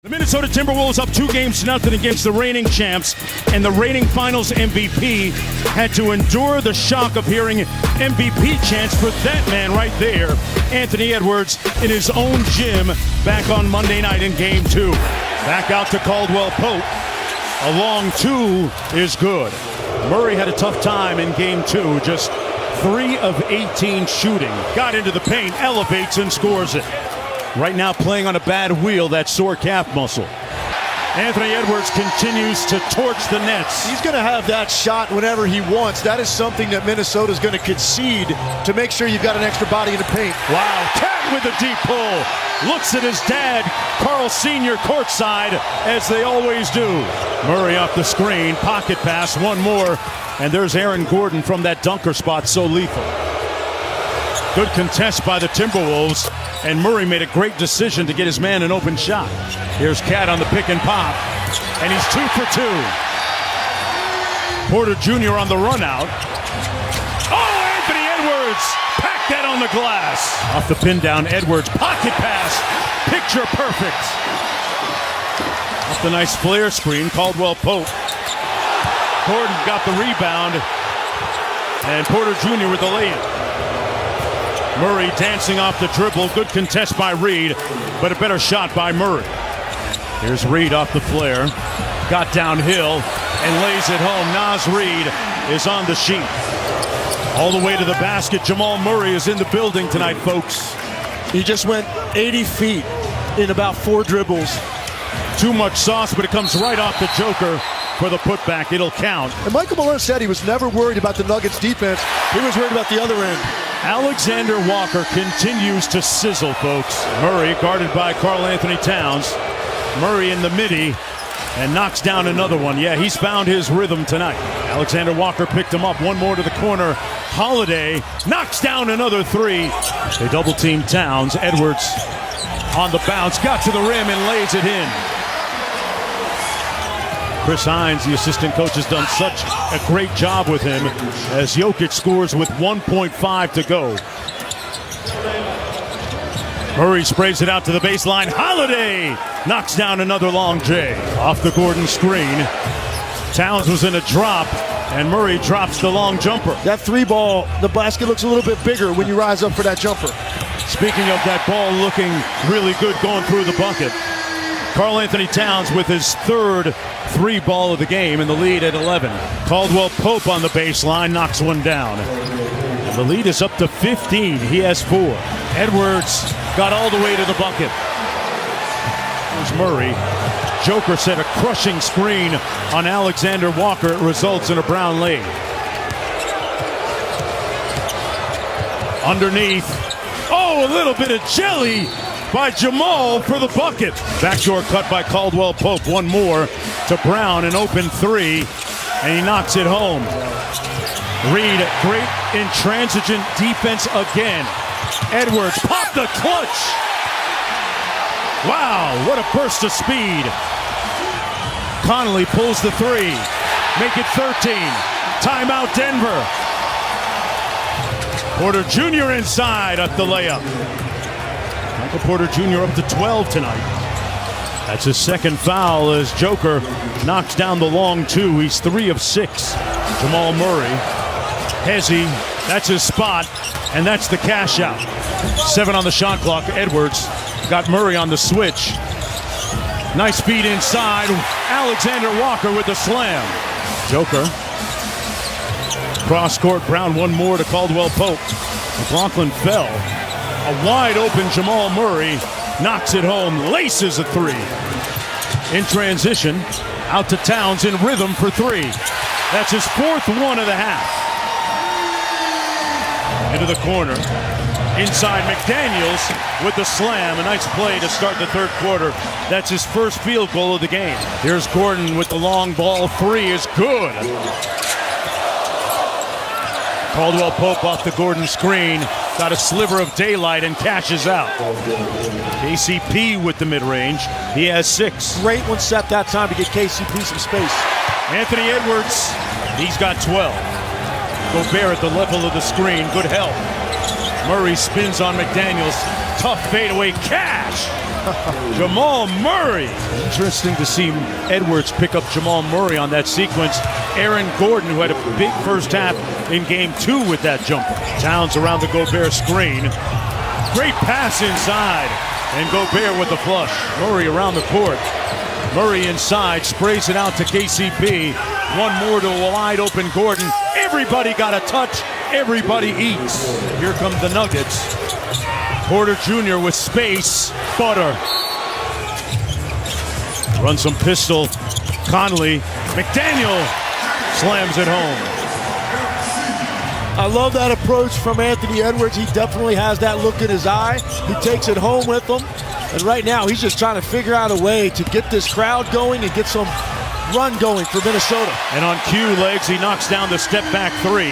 The Minnesota Timberwolves up 2-0 against the reigning champs, and the reigning finals MVP had to endure the shock of hearing MVP chants for that man right there, Anthony Edwards, in his own gym back on Monday night in Game 2. Back out to Caldwell Pope. A long two is good. Murray had a tough time in Game 2, just 3 of 18 shooting. Got into the paint, elevates and scores it. Right now playing on a bad wheel, that sore calf muscle. Anthony Edwards continues to torch the nets. He's going to have that shot whenever he wants. That is something that Minnesota is going to concede to make sure you've got an extra body in the paint. Wow, Cat with a deep pull. Looks at his dad, Carl Sr. courtside, as they always do. Murray off the screen, pocket pass, one more. And there's Aaron Gordon from that dunker spot, so lethal. Good contest by the Timberwolves. And Murray made a great decision to get his man an open shot. Here's Cat on the pick and pop. And he's 2 for 2. Porter Jr. on the run out. Oh, Anthony Edwards! Packed that on the glass. Off the pin down, Edwards. Pocket pass. Picture perfect. Off the nice flare screen, Caldwell Pope. Gordon got the rebound. And Porter Jr. with the lay-in. Murray dancing off the dribble. Good contest by Reed, but a better shot by Murray. Here's Reed off the flare. Got downhill and lays it home. Naz Reed is on the sheet. All the way to the basket. Jamal Murray is in the building tonight, folks. He just went 80 feet in about 4 dribbles. Too much sauce, but it comes right off the Joker for the putback. It'll count. And Michael Malone said he was never worried about the Nuggets defense. He was worried about the other end. Alexander Walker continues to sizzle, folks. Murray guarded by Karl Anthony Towns. Murray in the midi and knocks down another one. Yeah, he's found his rhythm tonight. Alexander Walker picked him up. One more to the corner. Holiday knocks down another 3. They double team Towns. Edwards on the bounce, got to the rim and lays it in. Chris Hines, the assistant coach, has done such a great job with him as Jokic scores with 1.5 to go. Murray sprays it out to the baseline. Holiday knocks down another long J. Off the Gordon screen. Towns was in a drop, and Murray drops the long jumper. That 3-ball, the basket looks a little bit bigger when you rise up for that jumper. Speaking of that ball looking really good going through the bucket, Karl Anthony Towns with his 3rd 3-ball of the game in the lead at 11. Caldwell Pope on the baseline knocks one down. And the lead is up to 15. He has 4. Edwards got all the way to the bucket. There's Murray. Joker set a crushing screen on Alexander Walker. It results in a Brown lay. Underneath. Oh, a little bit of jelly by Jamal for the bucket. Backdoor cut by Caldwell Pope. One more to Brown, an open 3, and he knocks it home. Reed, great intransigent defense again. Edwards popped the clutch. Wow, what a burst of speed. Connolly pulls the 3. Make it 13. Timeout Denver. Porter Jr. inside at the layup. Michael Porter Jr. up to 12 tonight. That's his 2nd foul as Joker knocks down the long 2. He's 3 of 6. Jamal Murray. Hezzy, that's his spot, and that's the cash out. 7 on the shot clock. Edwards got Murray on the switch. Nice feed inside. Alexander Walker with the slam. Joker. Cross court. Brown one more to Caldwell Pope. McLaughlin fell. A wide open Jamal Murray knocks it home, laces a 3. In transition, out to Towns in rhythm for 3. That's his 4th one of the half. Into the corner. Inside McDaniels with the slam. A nice play to start the 3rd quarter. That's his 1st field goal of the game. Here's Gordon with the long ball. 3 is good. Caldwell Pope off the Gordon screen. Got a sliver of daylight and cashes out. KCP with the mid-range. He has 6. Great one set that time to get KCP some space. Anthony Edwards, he's got 12. Gobert at the level of the screen. Good help. Murray spins on McDaniels. Tough fadeaway cash. Jamal Murray. Interesting to see Edwards pick up Jamal Murray on that sequence. Aaron Gordon, who had a big first half in game 2 with that jumper. Towns around the Gobert screen. Great pass inside. And Gobert with the flush. Murray around the court. Murray inside, sprays it out to KCP. One more to a wide open Gordon. Everybody got a touch. Everybody eats. Here come the Nuggets. Porter Jr. with space. Butter. Run some pistol. Conley. McDaniel slams it home. I love that approach from Anthony Edwards. He definitely has that look in his eye. He takes it home with him. And right now, he's just trying to figure out a way to get this crowd going and get some run going for Minnesota. And on cue legs, he knocks down the step-back 3.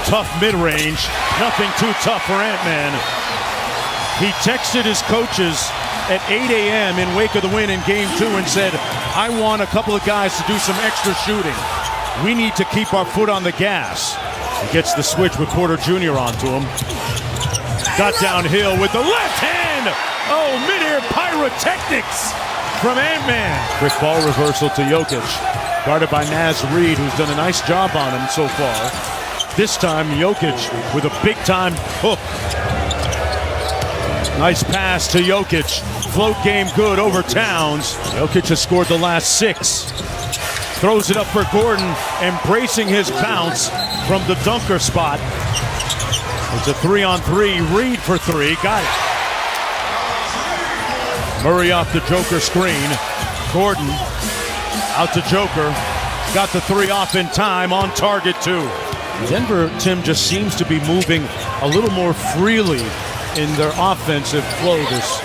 Tough mid-range. Nothing too tough for Ant-Man. He texted his coaches at 8 a.m. in wake of the win in Game 2 and said, I want a couple of guys to do some extra shooting. We need to keep our foot on the gas. He gets the switch with Porter Jr. onto him. Got downhill with the left hand. Oh, mid-air pyrotechnics from Ant-Man. Quick ball reversal to Jokic. Guarded by Naz Reid, who's done a nice job on him so far. This time, Jokic with a big-time hook. Nice pass to Jokic. Float game good over Towns. Jokic has scored the last 6. Throws it up for Gordon, embracing his bounce from the dunker spot. It's a 3-on-3. Reid for 3. Got it. Murray off the Joker screen. Gordon out to Joker. Got the 3 off in time, on target too. Denver, Tim, just seems to be moving a little more freely in their offensive flow this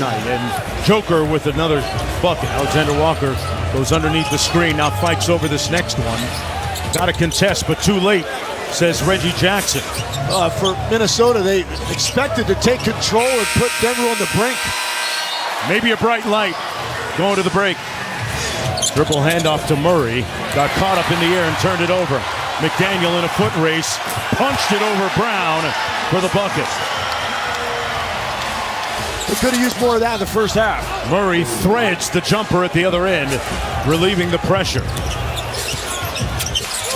night. And Joker with another bucket. Alexander Walker goes underneath the screen, now fights over this next one. Got to contest, but too late, says Reggie Jackson. For Minnesota, they expected to take control and put Denver on the brink. Maybe a bright light going to the break. Dribble handoff to Murray. Got caught up in the air and turned it over. McDaniel in a foot race. Punched it over Brown for the bucket. They could have used more of that in the first half. Murray threads the jumper at the other end, relieving the pressure.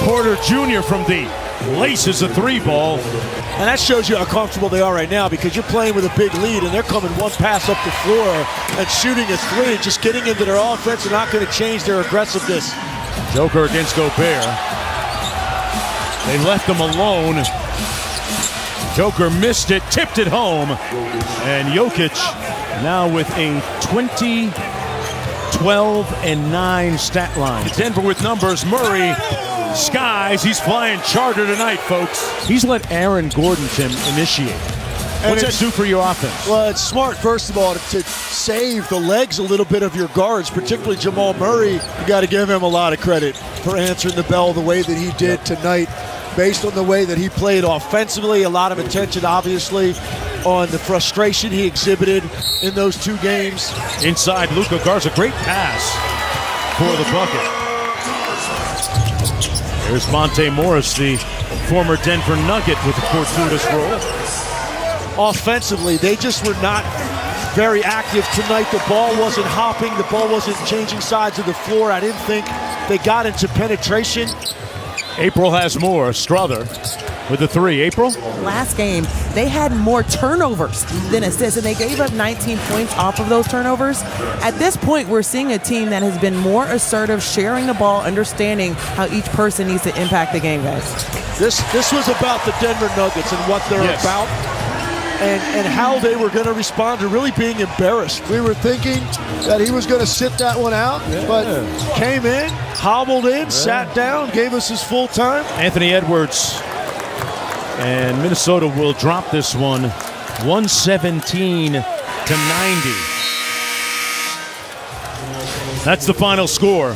Porter Jr. from deep. Laces a 3-ball. And that shows you how comfortable they are right now, because you're playing with a big lead and they're coming one pass up the floor and shooting a 3, just getting into their offense and not going to change their aggressiveness. Joker against Gobert. They left him alone. Joker missed it, tipped it home. And Jokic now with a 20, 12, and 9 stat line. Denver with numbers. Murray skies. He's flying charter tonight, folks. He's let Aaron Gordon, Tim, initiate. What's that do for your offense? Well, it's smart, first of all, to save the legs a little bit of your guards, particularly Jamal Murray. You got to give him a lot of credit for answering the bell the way that he did tonight, based on the way that he played offensively. A lot of attention, obviously, on the frustration he exhibited in those 2 games. Inside, Luka Garza, great pass for the bucket. There's Monte Morris, the former Denver Nugget, with the fortuitous roll. Offensively, they just were not very active tonight. The ball wasn't hopping. The ball wasn't changing sides of the floor. I didn't think they got into penetration. April has more. Strother with the 3. April? Last game, they had more turnovers than assists, and they gave up 19 points off of those turnovers. At this point, we're seeing a team that has been more assertive, sharing the ball, understanding how each person needs to impact the game, guys. This was about the Denver Nuggets and what they're about, and how they were going to respond to really being embarrassed. We were thinking that he was going to sit that one out, but came in, hobbled in, sat down, gave us his full time. Anthony Edwards. And Minnesota will drop this one 117 to 90. That's the final score.